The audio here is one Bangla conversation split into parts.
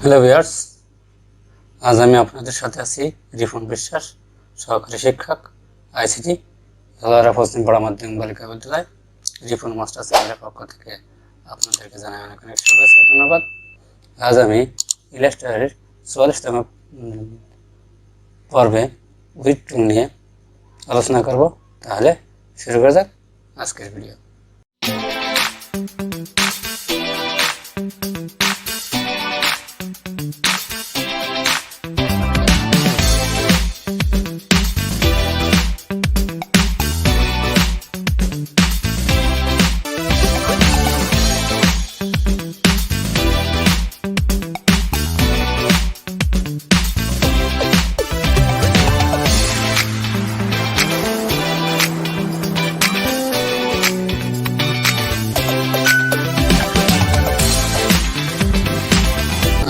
হ্যালো ভিউয়ার্স, আজ আমি আপনাদের সাথে আছি রিপন বিশ্বাস, সহকারী শিক্ষক আইসিটি ধলারা পশ্চিমপাড়া মাধ্যমিক বালিকা বিদ্যালয়। রিপন মাস্টার চ্যানেলের পক্ষ থেকে আপনাদেরকে জানাই অনেক অনেক শুভেচ্ছা, ধন্যবাদ। আজ আমি ইলাস্ট্রেটরের 44তম পর্বে উইড টুল নিয়ে আলোচনা করব। তাহলে শুরু করা যাক আজকের ভিডিও।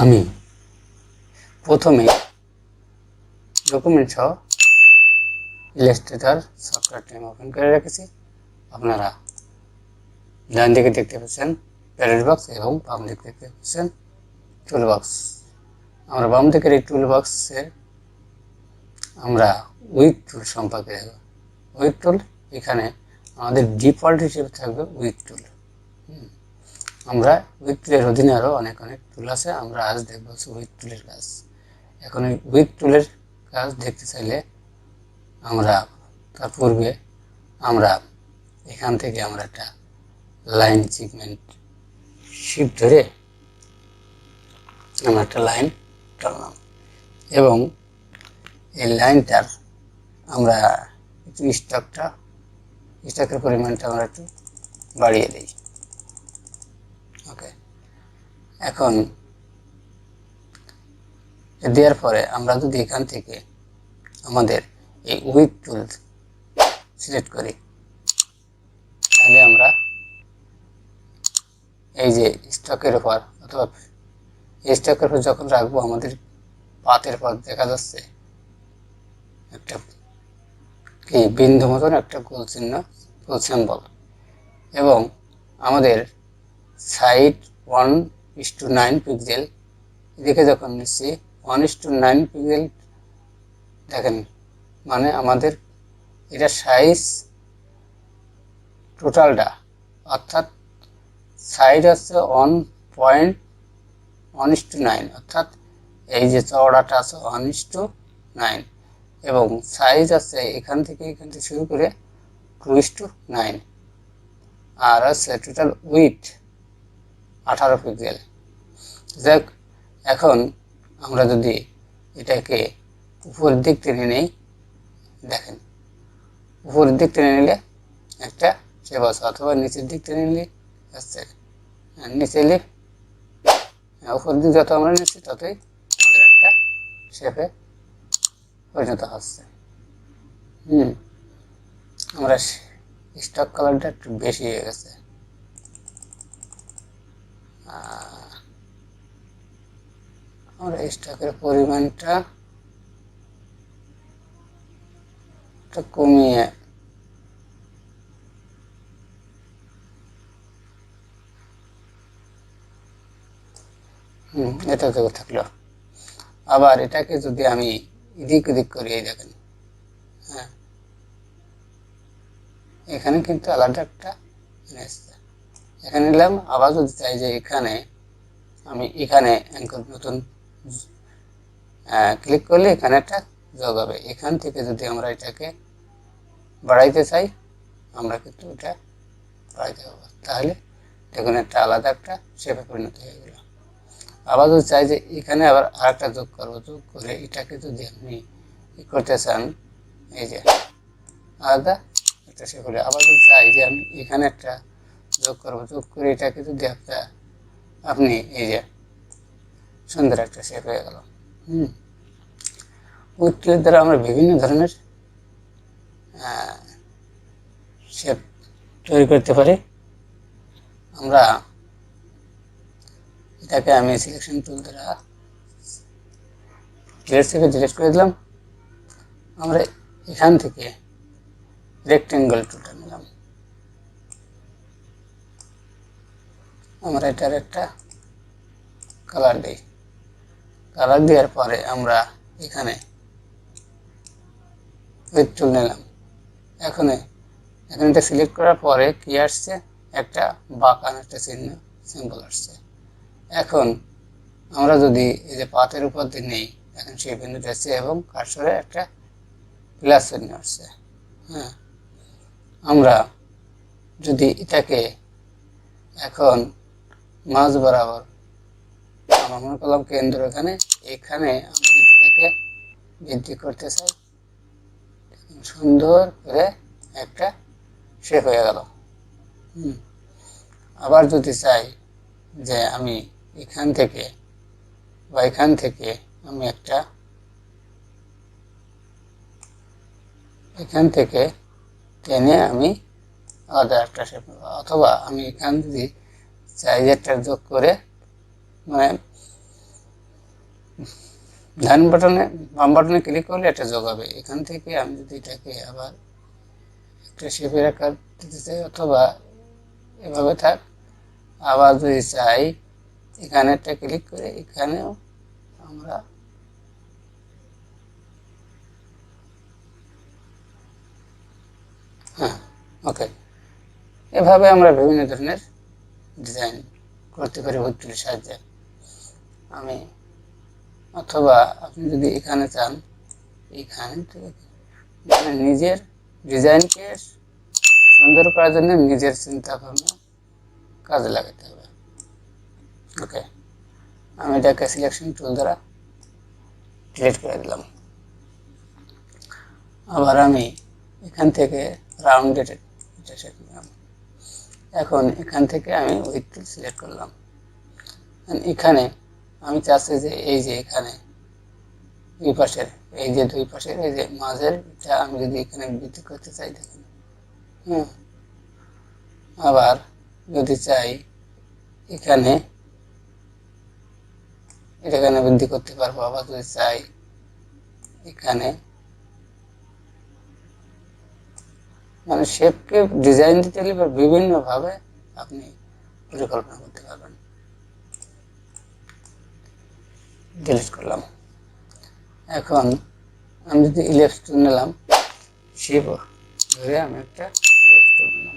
আমি প্রথমে ডকুমেন্ট সহ ইলাস্ট্রেটর সফটওয়্যারটি আমি ওপেন করে রেখেছি। আপনারা ডান দিকে দেখতে পাচ্ছেন প্যালেট বক্স এবং বাম দিকে দেখতে পাচ্ছেন টুল বক্স। আমরা বাম দিকের এই টুল বক্সের আমরা উইড টুল সম্পর্কে দেখব। উইড টুল এখানে আমাদের ডিফল্ট হিসেবে থাকবে উইড টুল। আমরা উইড টুলের অধীনে আরও অনেক টুল আছে, আমরা আজ দেখব উইড টুলের কাজ। এখন এই উইড টুলের কাজ দেখতে চাইলে আমরা তার পূর্বে আমরা এখান থেকে আমরা একটা লাইন সেগমেন্ট শিফট ধরে আমরা একটা লাইন টানলাম এবং এই লাইনটার আমরা একটু স্টকের পরিমাণটা আমরা একটু বাড়িয়ে দিই। ওকে, এখন দেওয়ার পরে আমরা যদি এখান থেকে আমাদের এই উইড টুল সিলেক্ট করি, তাহলে আমরা এই যে স্টকের উপর অথবা এই স্টকের উপর যখন রাখবো আমাদের পাতের পর দেখা যাচ্ছে একটা কি বিন্দু মতন একটা গোল চিহ্ন, গোল সিম্বল, এবং আমাদের সাইড 1:9 পিক্সেল এদিকে যখন নিচ্ছি 1:9 পিক্সেল দেখেন, মানে আমাদের এটা সাইজ টোটালটা, অর্থাৎ সাইড হচ্ছে 1.1:9, অর্থাৎ এই যে চওড়াটা আছে 1:9 এবং সাইজ আছে এখান থেকে শুরু করে 2:9 আর আছে টোটাল উইডথ 18 পিক্সেল। যাক, এখন আমরা যদি এটাকে উপরের দিক টেনে নেই, দেখেন উপরের দিক টেনে নিলে একটা শেপ আছে, অথবা নিচের দিক টেনে নিলে আসছে নিচে নিলে উপরের দিক যত আমরা নিচ্ছি ততই আমাদের একটা শেপে পরিণত হচ্ছে। আমরা স্টক কালারটা একটু বেশি হয়ে গেছে, আমরা স্টকের পরিমাণটা কমিয়ে এটা তো থাকলো। আবার এটাকে যদি আমি এদিক ওদিক করি, এই দেখেন, হ্যাঁ এখানে কিন্তু আলাদা একটা এখানে নিলাম। আবার যদি চাই যে এখানে আমি এখানে নতুন ক্লিক করলে এখানে একটা যোগ হবে, এখান থেকে যদি আমরা এটাকে বাড়াইতে চাই আমরা কিন্তু এটা বাড়াইতে পারবো, তাহলে দেখুন একটা আলাদা একটা শেপে পরিণত হয়ে গেল। আবার যদি চাই যে এখানে আবার আরেকটা যোগ করবো, যোগ করে এটাকে যদি আপনি করতে চান, এই যে আলাদা একটা শেপ হলে, আবার যদি চাই যে আমি এখানে একটা যোগ করবো, যোগ করে এটাকে যদি আপনি এই যে সুন্দর একটা শেপ হয়ে গেল। উইড টুলের দ্বারা আমরা বিভিন্ন ধরনের শেপ তৈরি করতে পারি। আমরা এটাকে আমি সিলেকশন টুল দ্বারা ডিলেট থেকে ডিলেট করে দিলাম। আমরা এখান থেকে রেক্টেঙ্গল টুলটা নিলাম, আমরা এটার একটা কালার দিই, কালার দেওয়ার পরে আমরা এখানে উইথ টুল নিলাম। এখানে এটা সিলেক্ট করার পরে কি আসছে, একটা বাঁকানো একটা চিহ্ন সিম্বল আসছে। এখন আমরা যদি এই যে পাতের উপর দিয়ে নেই, এখন সেই বিন্দুটা আসছে এবং কার্সরে একটা প্লাস চিহ্ন আসছে। হ্যাঁ, আমরা যদি এটাকে এখন মাঝ বরাবর আমরা মনে করলাম কেন্দ্র এখানে আমরা যদি এটাকে বৃদ্ধি করতে চাই, সুন্দর করে একটা শেপ হয়ে গেল। আবার যদি চাই যে আমি এখান থেকে বা এখান থেকে আমি একটা এখান থেকে টেনে আমি আলাদা একটা শেপ, অথবা আমি এখান যদি চাই একটা যোগ করে, মানে ডান বাটনে বাম বাটনে ক্লিক করলে এটা যোগ হবে। এখান থেকে আমি যদি এটাকে আবার একটা শেপের আকার দিতে চাই, অথবা এভাবে থাক, আবার যদি চাই এখানে একটা ক্লিক করে এখানেও আমরা হ্যাঁ, ওকে। এভাবে আমরা বিভিন্ন ধরনের ডিজাইন করতে পারি উইথ টুলের সাহায্যে। আমি অথবা আপনি যদি এখানে চান, এখানে মানে নিজের ডিজাইনকে সুন্দর করার জন্য নিজের চিন্তা ভাবনা কাজে লাগাতে হবে। ওকে, আমি এটাকে সিলেকশন টুল দ্বারা ডিলিট করে দিলাম। আবার আমি এখান থেকে রাউন্ডেড এটা সেট নিলাম। এখন এখান থেকে আমি উইথ টুল সিলেক্ট করলাম। এখানে আমি চাচ্ছি যে এই যে এখানে দুই পাশের এই যে দুই পাশের এই যে মাঝের এটা আমি যদি এখানে বৃদ্ধি করতে চাই, দেখুন। আবার যদি চাই এখানে এখানে বৃদ্ধি করতে পারবো। আবার যদি চাই এখানে, মানে শেপকে ডিজাইন দিতে গেলে বিভিন্ন ভাবে আপনি পরিকল্পনা করতে পারবেন। ডিলিট করলাম। এখন আমি যদি ইলেপস টুল নিলাম, শেপ ধরে আমি একটা ইলেপস টুল নিলাম।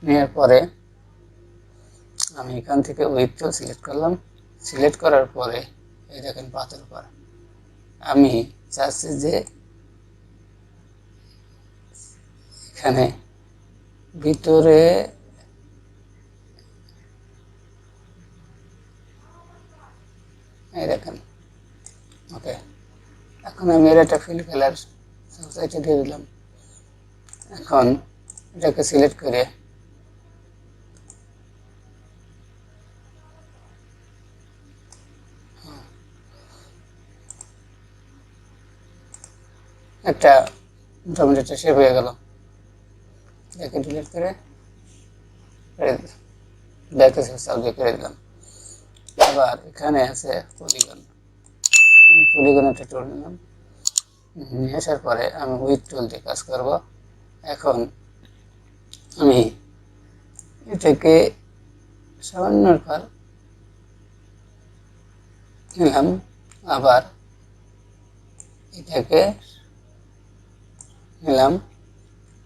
নেওয়ার পরে আমি এখান থেকে উইথ টুল সিলেক্ট করলাম। সিলেক্ট করার পরে এই দেখেন পাতের উপর আমি চাচ্ছি যে এখানে ভিতরে এই দেখেন। ওকে, এখন আমি এর একটা ফিল কালার সাবসাইটে দিয়ে দিলাম। এখন এটাকে সিলেক্ট করে একটা মোটামুটি একটা শেপ হয়ে গেল। এটাকে ডিলিট করে ব্যাকে সাবজেক্ট করে দিলাম। আবার এখানে আছে পলিগন, পলিগন একটা টুল নিলাম। নিয়ে আসার পরে আমি উইথ টুল দিয়ে কাজ করব। এখন আমি এটাকে সামান্য পর নিলাম। আবার এটাকে নিলাম,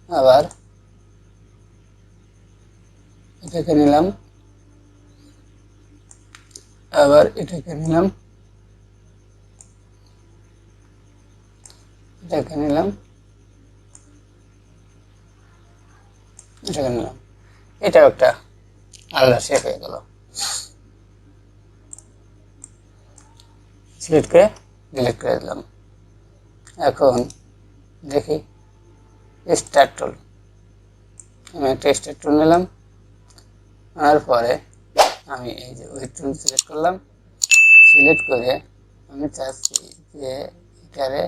আবার এটাকে নিলাম, আবার এটাকে নিলাম, এটাকে নিলাম, এটাকে নিলাম। এটাও একটা আলাদা শেপ হয়ে গেল। সিলেক্ট করে ডিলিট করে দিলাম। এখন দেখি স্টার টুল, আমি একটা স্টার টুল নিলাম। নেওয়ার পরে আমি এই যে উইথ টুল সিলেক্ট করলাম। সিলেক্ট করে আমি চাচ্ছি যে এটারে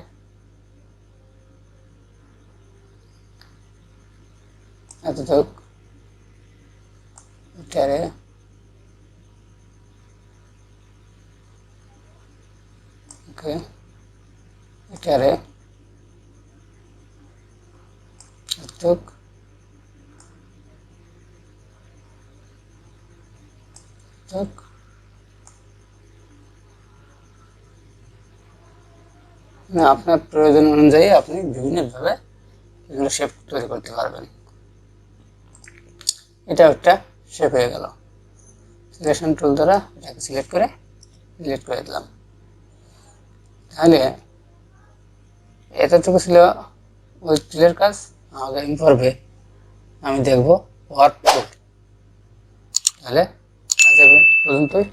এতটুক, এটারে ওকে, এটারে এতটুক, এতটুক, না, আপনার প্রয়োজন অনুযায়ী আপনি বিভিন্নভাবে এগুলো শেপ তৈরি করতে পারবেন। এটা একটা শেপ হয়ে গেল। সিলেকশন টুল দ্বারা এটাকে সিলেক্ট করে ডিলিট করে দিলাম। তাহলে এতটুকু ছিল ওই টুলের কাজ। আগামী পর্বে আমি দেখব ওয়ার্ক টুল। তাহলে আজ এই পর্যন্তই।